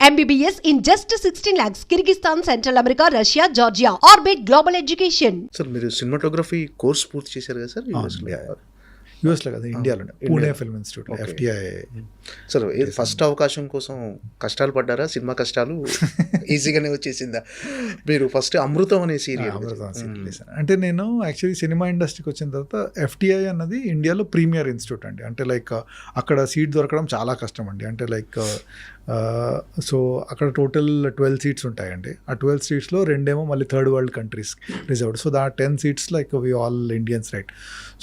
MBBS in just 16 lakhs. Kyrgyzstan, Central America, Russia, Georgia. Orbit Global Education. Sir మీరు cinematography course పూర్తి చేశారు కదా sir యూఎస్లో కదా, ఇండియాలోనే Pune film institute FTI. Sir first అవకాశం కోసం కష్టాలు పడ్డారా? సినిమా కష్టాలు ఈజీగానే వచ్చేసిందా? మీరు ఫస్ట్ అమృతం అనే సీరియల్ అంటే నేను యాక్చువల్లీ సినిమా ఇండస్ట్రీకి వచ్చిన తర్వాత FTI అన్నది ఇండియాలో ప్రీమియర్ ఇన్స్టిట్యూట్ అండి. అంటే లైక్ అక్కడ సీట్ దొరకడం చాలా కష్టం అండి. అంటే లైక్ సో అక్కడ టోటల్ 12 సీట్స్ ఉంటాయండి. ఆ 12 సీట్స్లో 2 ఏమో మళ్ళీ third world countries reserved. So 10 seats like we all Indians, right?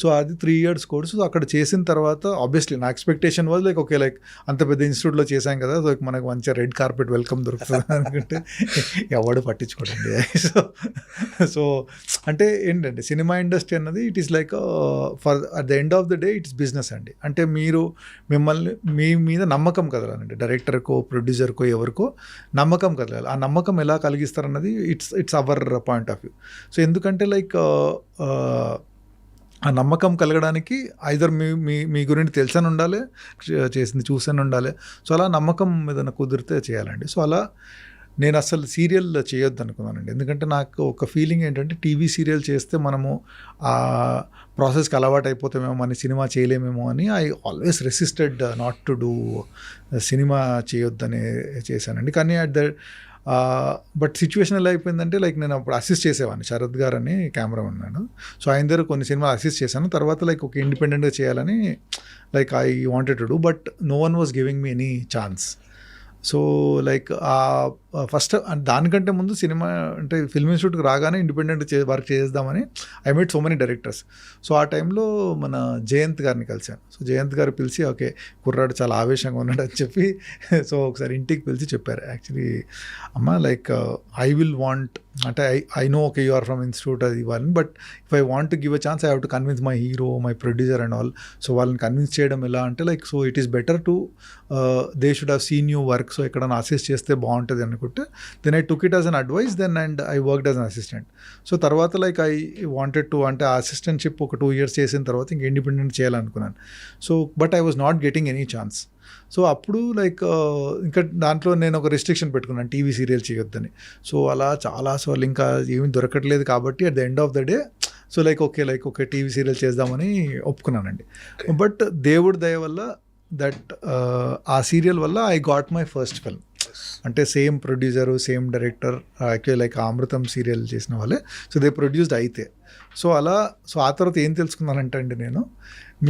So అది 3 years కోర్స్. సో అక్కడ చేసిన తర్వాత ఆబ్వియస్లీ నా expectation was like okay, like అంత పెద్ద ఇన్స్టిట్యూట్లో చేశాం కదా, సో మనకు మంచిగా రెడ్ కార్పెట్ వెల్కమ్ దొరుకుతుంది అనుకుంటే ఎవడు పట్టించుకోండి. సో అంటే ఏంటంటే సినిమా ఇండస్ట్రీ అన్నది it is like for at the end of the day it's business అండి. అంటే మీరు మిమ్మల్ని మీ మీద నమ్మకం కదలాలండి. డైరెక్టర్కో, ప్రొడ్యూసర్కో, ఎవరికో నమ్మకం కదలాలి. ఆ నమ్మకం ఎలా కలిగిస్తారన్నది it's our point of view. So ఎందుకంటే లైక్ ఆ నమ్మకం కలగడానికి ఐదర్ మీ గురించి తెలిసని ఉండాలి, చేసింది చూసని ఉండాలి. సో అలా నమ్మకం మీద కుదిరితే చేయాలండి. సో అలా నేను అసలు సీరియల్ చేయొద్దు అనుకున్నానండి. ఎందుకంటే నాకు ఒక ఫీలింగ్ ఏంటంటే టీవీ సీరియల్ చేస్తే మనము ఆ ప్రాసెస్కి అలవాటు అయిపోతామేమో, మన సినిమా చేయలేమేమో అని I always resisted not to do cinema చేయొద్దని చేశానండి. కానీ బట్ సిచ్యువేషన్ ఎలా అయిపోయిందంటే లైక్ నేను అప్పుడు అసిస్ట్ చేసేవాడిని. శరత్ గారు అని కెమెరామెన్ ఉన్నాను. సో ఆయన దగ్గర కొన్ని సినిమాలు అసిస్ట్ చేశాను. తర్వాత లైక్ ఒక ఇండిపెండెంట్గా చేయాలని like I wanted to do, but no one was giving me any chance. So like first దానికంటే ముందు సినిమా అంటే ఫిల్మ్ ఇన్స్టిట్యూట్కి రాగానే ఇండిపెండెంట్ వర్క్ చేద్దామని I met so many directors. So ఆ టైంలో మన జయంత్ గారిని కలిశాను. సో జయంత్ గారు పిలిచి ఓకే కుర్రాడు చాలా ఆవేశంగా ఉన్నాడు అని చెప్పి సో ఒకసారి ఇంటికి పిలిచి చెప్పారు, యాక్చువల్లీ అమ్మ లైక్ ఐ విల్ వాంట్ అంటే I know okay you are from institute అది ఇవ్వాలని, but if I want to give a chance I have to convince my hero, my producer and all. So వాళ్ళని convince చేయడం ఎలా అంటే like so it is better to they should have seen you work. So ఎక్కడైనా assist చేస్తే బాగుంటుంది అనుకుంటే then I took it as an advice then and I worked as an assistant. So తర్వాత like I wanted to అంటే ఆ assistantship ఒక 2 years చేసిన తర్వాత ఇంక ఇండిపెండెంట్ చేయాలనుకున్నాను. So but I was not getting any chance. So అప్పుడు like ఇంకా దాంట్లో నేను ఒక రెస్ట్రిక్షన్ పెట్టుకున్నాను, టీవీ సీరియల్ చేయొద్దని. సో అలా చాలాసార్లు ఇంకా ఏమీ దొరకట్లేదు కాబట్టి at the end of the day so like okay TV serial చేద్దామని ఒప్పుకున్నానండి. బట్ దేవుడి దయ వల్ల దట్ ఆ సీరియల్ వల్ల I got my first film. అంటే same producer, same director, actually like Amrutham serial చేసిన వాళ్ళే. సో దే ప్రొడ్యూస్డ్ అయితే. సో అలా సో ఆ తర్వాత ఏం తెలుసుకున్నానంటే అండి నేను,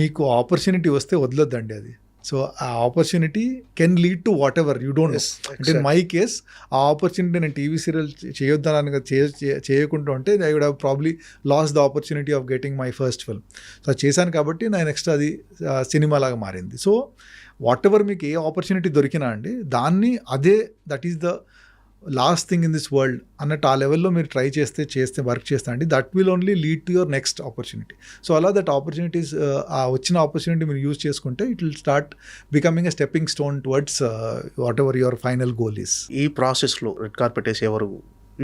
మీకు ఆపర్చునిటీ వస్తే వదలొద్దండి అది. సో ఆ opportunity can lead to whatever you don't know. అంటే మై కేస్ ఆ ఆపర్చునిటీ నేను టీవీ సీరియల్ చేయొద్దని చేయకుండా ఉంటే I would have probably loss the opportunity of getting my first film. So చేశాను కాబట్టి నా నెక్స్ట్ అది సినిమా లాగా మారింది. సో వాట్ ఎవర్ మీకు ఏ ఆపర్చునిటీ దొరికినా అండి దాన్ని అదే that is the last thing in this world అన్నట్టు ఆ లెవెల్లో మీరు ట్రై చేస్తే వర్క్ చేస్తా అండి that will only lead to your next opportunity. So అలా దట్ ఆపర్చునిటీస్ ఆ వచ్చిన ఆపర్చునిటీ మీరు యూజ్ చేసుకుంటే it will start becoming a stepping stone towards what ever your final goal is. ఈ ప్రాసెస్లో రెడ్ కార్పెట్ వేసి ఎవరు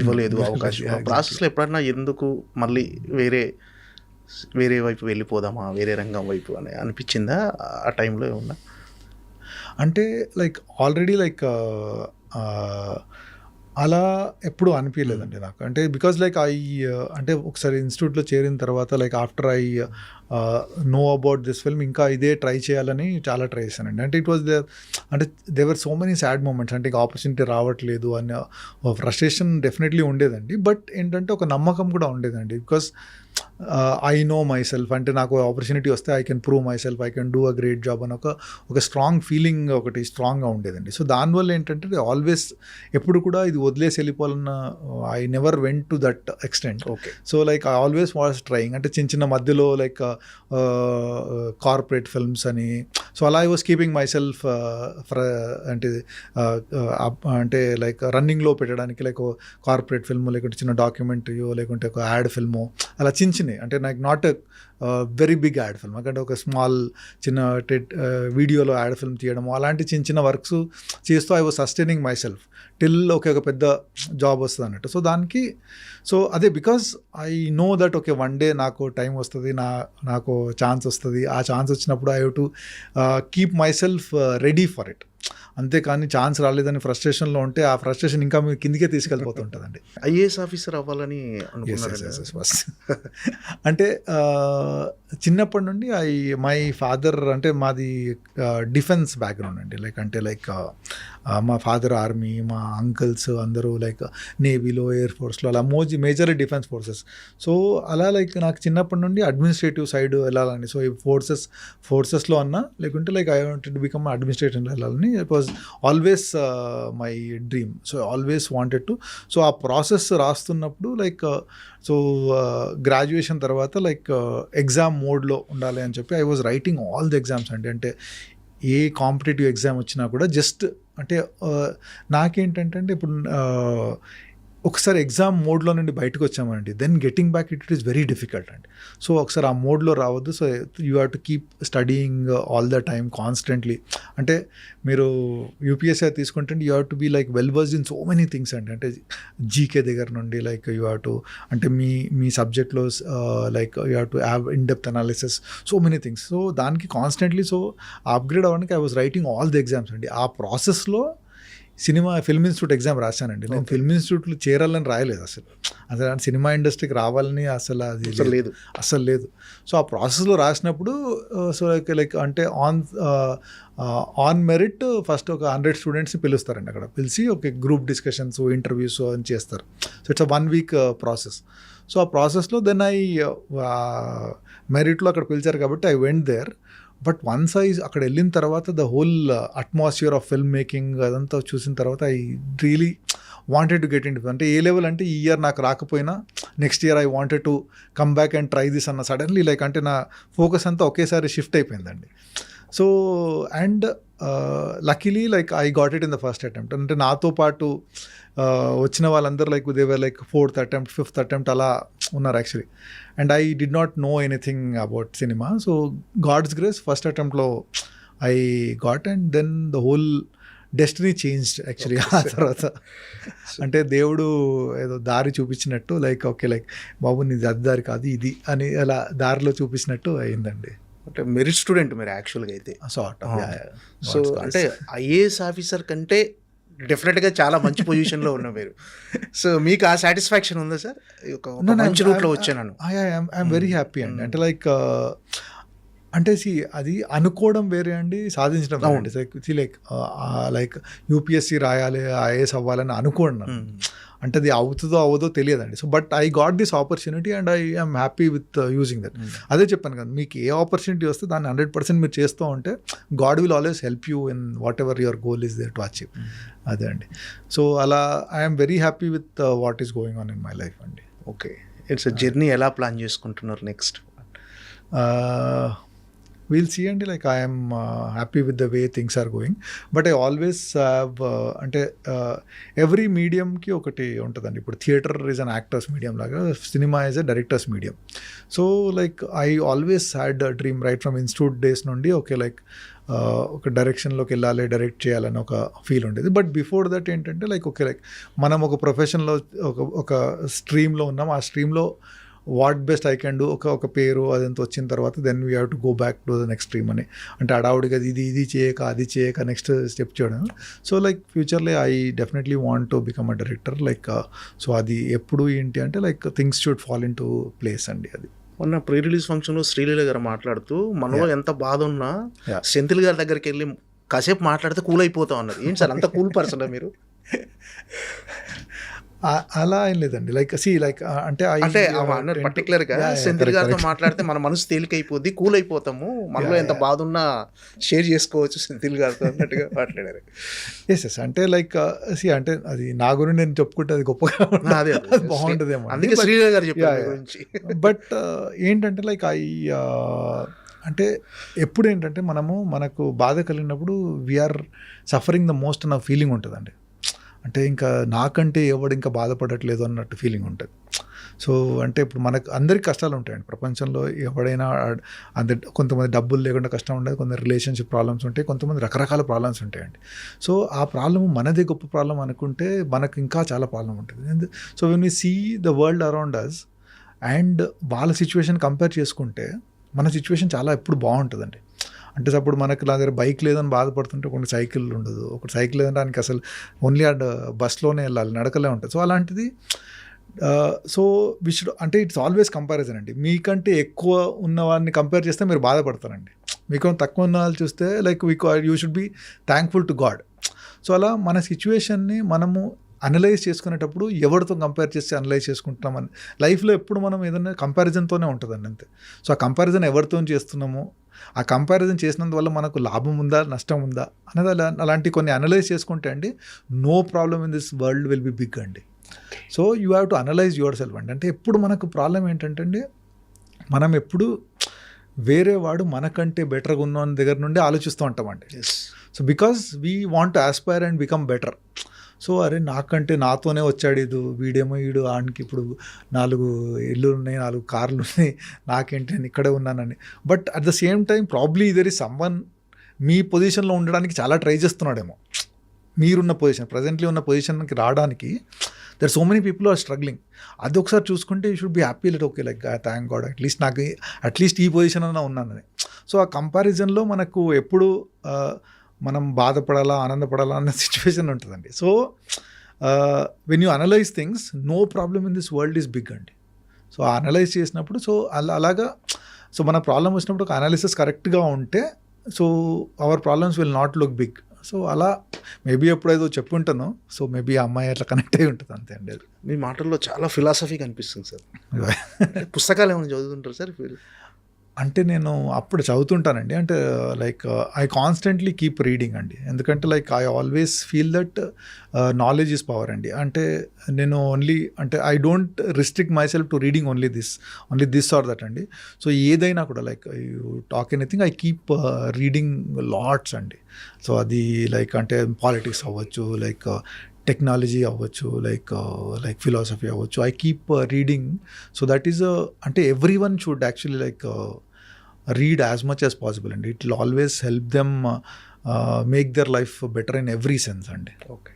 ఇవ్వలేదు అవకాశం. ఆ ప్రాసెస్లో ఎప్పుడన్నా ఎందుకు మళ్ళీ వేరే వైపు వెళ్ళిపోదామా, వేరే రంగం వైపు అని అనిపించిందా ఆ టైంలో ఏమన్నా? అంటే లైక్ ఆల్రెడీ లైక్ అలా ఎప్పుడు అనిపించలేదండి నాకు. అంటే బికాజ్ లైక్ అంటే ఒకసారి ఇన్స్టిట్యూట్లో చేరిన తర్వాత like after I know about this film ఇంకా ఇదే ట్రై చేయాలని చాలా ట్రై చేశానండి. అంటే ఇట్ వాజ్ అంటే దేవర్ సో మెనీ సాడ్ మూమెంట్స్. అంటే ఇంకా ఆపర్చునిటీ రావట్లేదు అన్న ఫ్రస్ట్రేషన్ డెఫినెట్లీ ఉండేదండి. బట్ ఏంటంటే ఒక నమ్మకం కూడా ఉండేదండి. Because I know my self, అంటే నాకు ఆపర్చునిటీ వస్తే I can prove my self, I can do a great job అని ఒక స్ట్రాంగ్ ఫీలింగ్ ఒకటి స్ట్రాంగ్గా ఉండేదండి. సో దానివల్ల ఏంటంటే ఆల్వేస్ ఎప్పుడు కూడా ఇది వదిలేసి వెళ్ళిపోవాలన్న I never went to that extent. Okay. So like I always was trying. అంటే చిన్న మధ్యలో లైక్ కార్పొరేట్ ఫిల్మ్స్ అని, సో అలా I was keeping myself అంటే లైక్ రన్నింగ్లో పెట్టడానికి లైక్ కార్పొరేట్ ఫిల్మ్, లేకుంటే చిన్న డాక్యుమెంటరీయో, లేకుంటే ఒక యాడ్ ఫిల్మో, అలా చిన్న అంటే నాకు not very big ad film, అంటే ఒక స్మాల్ చిన్న వీడియోలో యాడ్ ఫిల్మ్ తీయడము అలాంటి చిన్న వర్క్స్ చేస్తూ I was sustaining my self till ఒక పెద్ద జాబ్ వస్తుంది అన్నట్టు. సో దానికి సో అదే because I know that okay one day నాకు టైం వస్తుంది, నాకు ఛాన్స్ వస్తుంది. ఆ ఛాన్స్ వచ్చినప్పుడు I have to keep my self ready for it. అంతేకాని ఛాన్స్ రాలేదని ఫ్రస్ట్రేషన్లో ఉంటే ఆ ఫ్రస్ట్రేషన్ ఇంకా మీరు కిందికే తీసుకెళ్ళిపోతుంటుందండి. ఐఏఎస్ ఆఫీసర్ అవ్వాలని అనుకున్నారు? అంటే చిన్నప్పటి నుండి మై ఫాదర్ అంటే మాది డిఫెన్స్ బ్యాక్గ్రౌండ్ అండి. మా ఫాదర్ ఆర్మీ, మా అంకల్స్ అందరూ నేవీలో, ఎయిర్ ఫోర్స్లో అలా మేజర్లీ డిఫెన్స్ ఫోర్సెస్. సో అలా నాకు చిన్నప్పటి నుండి అడ్మినిస్ట్రేటివ్ సైడ్ వెళ్ళాలని. సో ఈ ఫోర్సెస్లో అన్నా లేకుంటే ఐ వాంటెడ్ టు బికమ్ అడ్మినిస్ట్రేటివ్లో వెళ్ళాలని. It was always my dream. So always wanted to. So ఆ ప్రాసెస్ రాస్తున్నప్పుడు సో గ్రాడ్యుయేషన్ తర్వాత ఎగ్జామ్ మోడ్లో ఉండాలి అని చెప్పి I was writing all the exams అండి. అంటే ఏ కాంపిటేటివ్ ఎగ్జామ్ వచ్చినా కూడా జస్ట్ అంటే నాకేంటంటే ఇప్పుడు ఒకసారి ఎగ్జామ్ మోడ్లో నుండి బయటకు వచ్చామండి, then getting back it is very difficult అండి. సో ఒకసారి ఆ మోడ్లో రావద్దు. So you have to keep studying all the time constantly. అంటే మీరు యూపీఎస్సీ తీసుకుంటే you have to be well versed in so many things అండి. అంటే జీకే దగ్గర నుండి యూ హ్యావ్ టు అంటే మీ సబ్జెక్ట్లో you have to have in depth analysis, so many things. So దానికి కాన్స్టెంట్లీ సో అప్గ్రేడ్ అవ్వడానికి I was writing all the exams అండి. ఆ ప్రాసెస్లో ఫిల్మ్ ఇన్స్టిట్యూట్ ఎగ్జామ్ రాశానండి. నేను ఫిల్మ్ ఇన్స్టిట్యూట్లో చేరాలని రాయలేదు అసలు సినిమా ఇండస్ట్రీకి రావాలని అది అసలు లేదు. సో ఆ ప్రాసెస్లో రాసినప్పుడు సో అంటే ఆన్ మెరిట్ ఫస్ట్ ఒక 100 స్టూడెంట్స్ని పిలుస్తారండి. అక్కడ పిలిచి ఒక గ్రూప్ డిస్కషన్స్, ఇంటర్వ్యూస్ అని చేస్తారు. So it's 1 week process. So ఆ ప్రాసెస్లో దెన్ మెరిట్లో అక్కడ పిలిచారు కాబట్టి I went there. But once అక్కడ వెళ్ళిన తర్వాత the whole atmosphere of film making అదంతా చూసిన తర్వాత I really wanted to get in. అంటే ఏ లెవెల్ అంటే ఈ ఇయర్ నాకు రాకపోయినా next year I wanted to come back and try this అన్న సడన్లీ అంటే నా ఫోకస్ అంతా ఒకేసారి షిఫ్ట్ అయిపోయిందండి. So and luckily I got it in the first attempt. అంటే నాతో పాటు వచ్చిన వాళ్ళందరూ they were 4th attempt 5th attempt అలా ఉన్నారు actually. And I did not know anything about cinema. So God's grace first అటెంప్ట్లో I got and then the whole destiny changed actually. ఆ తర్వాత అంటే దేవుడు ఏదో దారి చూపించినట్టు ఓకే బాబు నీది అది దారి కాదు ఇది అని అలా దారిలో చూపించినట్టు అయిందండి. అంటే మెరిట్ స్టూడెంట్ మీరు యాక్చువల్గా అయితే. సో అంటే ఐఏఎస్ ఆఫీసర్ కంటే డెఫినెట్గా చాలా మంచి పొజిషన్లో ఉన్నా మీరు. సో మీకు ఆ సాటిస్ఫాక్షన్ ఉందా సార్? ఒక మంచి రూట్లో వచ్చాను. ఐఎమ్ వెరీ హ్యాపీ అండి. అంటే అంటే అది అనుకోవడం వేరే అండి, సాధించడం అండి. యూపీఎస్సీ రాయాలి, ఐఏఎస్ అవ్వాలని అనుకోండి. అంటే అది అవుతుందో అవ్వదో తెలియదండి. So but I got this opportunity and I am happy with using that. అదే చెప్పాను కదా, మీకు ఏ ఆపర్చునిటీ వస్తే దాన్ని 100% మీరు చేస్తూ ఉంటే God will always help you in whatever your goal is there to achieve. అదే అండి. సో అలా I'm very happy with what is going on in my life అండి. ఓకే, ఇట్స్ జర్నీ ఎలా ప్లాన్ చేసుకుంటున్నారు నెక్స్ట్? We'll see అండి. I am happy with the way things are going. But I always have అంటే every మీడియంకి ఒకటి ఉంటుందండి. ఇప్పుడు theatre is an actors medium లాగా, cinema is a directors medium. So I always had a dream right from institute days నుండి. Okay ఒక డైరెక్షన్లోకి వెళ్ళాలి, డైరెక్ట్ చేయాలని ఒక ఫీల్ ఉండేది. బట్ బిఫోర్ దట్ ఏంటంటే ఓకే మనం ఒక ప్రొఫెషన్లో ఒక స్ట్రీమ్లో ఉన్నాం. ఆ స్ట్రీమ్లో what best I can do, ఒక పేరు అదంతా వచ్చిన తర్వాత then we have to go back to the next stream అని. అంటే అడావుడిగా ఇది చేయక అది చేయక నెక్స్ట్ స్టెప్ చేయడం. సో ఫ్యూచర్లో I definitely want to become a director. So అది ఎప్పుడు ఏంటి అంటే things should fall in to place అండి. అది మొన్న ప్రీ రిలీజ్ ఫంక్షన్లో శ్రీలీల గారు మాట్లాడుతూ మనలో ఎంత బాధ ఉన్నా సెంథిల్ గారి దగ్గరికి వెళ్ళి కాసేపు మాట్లాడితే కూల్ అయిపోతాం అన్నారు. ఏంటి సార్ అంత కూల్ పర్సన్ మీరు? అలా ఏం లేదండి. అంటే పర్టికులర్గా సెంథిల్ గారితో మాట్లాడితే మన మనసు తేలికైపోద్ది, కూల్ అయిపోతాము, మనలో ఎంత బాధ ఉన్నా షేర్ చేసుకోవచ్చు సెంథిల్ గారితో అన్నట్టుగా మాట్లాడారు. ఎస్ అంటే అంటే అది నా గురించి నేను చెప్పుకుంటే అది గొప్పగా బాగుంటుందేమో, అందుకే శ్రీలీల గారు చెప్పారు. బట్ ఏంటంటే అంటే ఎప్పుడు ఏంటంటే మనకు బాధ కలిగినప్పుడు వీఆర్ సఫరింగ్ ద మోస్ట్ అన్న ఫీలింగ్ ఉంటుందండి. అంటే ఇంకా నాకంటే ఎవడు ఇంకా బాధపడట్లేదు అన్నట్టు ఫీలింగ్ ఉంటుంది. సో అంటే ఇప్పుడు మనకు అందరికి కష్టాలు ఉంటాయండి ప్రపంచంలో. ఎవడైనా కొంతమంది డబ్బులు లేకుండా కష్టం ఉండదు, కొందరు రిలేషన్షిప్ ప్రాబ్లమ్స్ ఉంటాయి, కొంతమంది రకరకాల ప్రాబ్లమ్స్ ఉంటాయండి. సో ఆ ప్రాబ్లమ్ మనదే గొప్ప ప్రాబ్లం అనుకుంటే మనకు ఇంకా చాలా ప్రాబ్లం ఉంటుంది. So when we see the world around us and వాళ్ళ సిచ్యువేషన్ కంపేర్ చేసుకుంటే మన సిచ్యువేషన్ చాలా ఎప్పుడు బాగుంటుందండి. అంటే అప్పుడు మనకు నా దగ్గర బైక్ లేదని బాధపడుతుంటే కొన్ని సైకిల్ ఉండదు, ఒకటి సైకిల్ లేదని దానికి అసలు ఓన్లీ ఆ బస్లోనే వెళ్ళాలి, నడకలే ఉంటుంది. సో అలాంటిది సో వి షుడ్ అంటే ఇట్స్ ఆల్వేస్ కంపారిజన్ అండి. మీకంటే ఎక్కువ ఉన్న వాడిని కంపేర్ చేస్తే మీరు బాధపడతారండి. మీకు తక్కువ ఉన్న వాళ్ళు చూస్తే like you should be thankful to God. So అలా మన సిచ్యువేషన్ని మనము అనలైజ్ చేసుకునేటప్పుడు ఎవరితో కంపేర్ చేసి అనలైజ్ చేసుకుంటున్నామని లైఫ్లో ఎప్పుడు మనం ఏదైనా కంపారిజన్తోనే ఉంటుందండి అంతే. సో ఆ కంపారిజన్ ఎవరితో చేస్తున్నామో, ఆ కంపారిజన్ చేసినందువల్ల మనకు లాభం ఉందా నష్టం ఉందా అనేది అలాంటి కొన్ని అనలైజ్ చేసుకుంటే అండి no problem in this world will be big అండి. So you have to analyse yourself అండి. అంటే ఎప్పుడు మనకు ప్రాబ్లం ఏంటంటే అండి, మనం ఎప్పుడు వేరే వాడు మనకంటే బెటర్గా ఉన్న దగ్గర నుండి ఆలోచిస్తూ ఉంటామండి. So because we want to Aspire and become better. So అరే నాకంటే నాతోనే వచ్చాడు వీడు ఆడికి ఇప్పుడు 4 ఇళ్ళు ఉన్నాయి, 4 కార్లు ఉన్నాయి, నాకేంటి నేను ఇక్కడే ఉన్నానని. But at the same time probably there is someone మీ పొజిషన్లో ఉండడానికి చాలా ట్రై చేస్తున్నాడేమో. మీరున్న పొజిషన్, ప్రజెంట్లీ ఉన్న పొజిషన్కి రావడానికి there so many people are struggling. అది ఒకసారి చూసుకుంటే you should be happy like okay like thank God at least ఈ పొజిషన్ అన్నా ఉన్నానని. సో ఆ కంపారిజన్లో మనకు ఎప్పుడు మనం బాధపడాలా ఆనందపడాలా అన్న సిచ్యువేషన్ ఉంటుందండి. So when you analyse things no problem in this world is big అండి. సో అనలైజ్ చేసినప్పుడు సో అలాగా సో మన ప్రాబ్లం వచ్చినప్పుడు ఒక అనాలిసిస్ కరెక్ట్గా ఉంటే so our problems will not look big. So అలా మేబీ ఎప్పుడేదో చెప్పుంటాను. సో మేబీ ఆ అమ్మాయి అట్లా కనెక్ట్ అయి ఉంటుంది అంతే అండి. మీ మాటల్లో చాలా ఫిలాసఫీ కనిపిస్తుంది సార్. పుస్తకాలు ఏమైనా చదువుతుంటారు సార్? అంటే నేను అప్పుడు చదువుతుంటానండి. అంటే like I constantly keep reading అండి. ఎందుకంటే like I always feel that knowledge is power అండి. అంటే నేను ఓన్లీ అంటే I don't restrict myself to reading only this or that అండి. సో ఏదైనా కూడా like you talk anything I keep reading lots అండి. సో అది లైక్ అంటే పాలిటిక్స్ అవ్వచ్చు, లైక్ టెక్నాలజీ అవ్వచ్చు, లైక్ ఫిలాసఫీ అవ్వచ్చు. I keep reading. So that is అంటే everyone should actually like read as much as possible అండి. It will always help them make their life better in every sense అండి. Okay.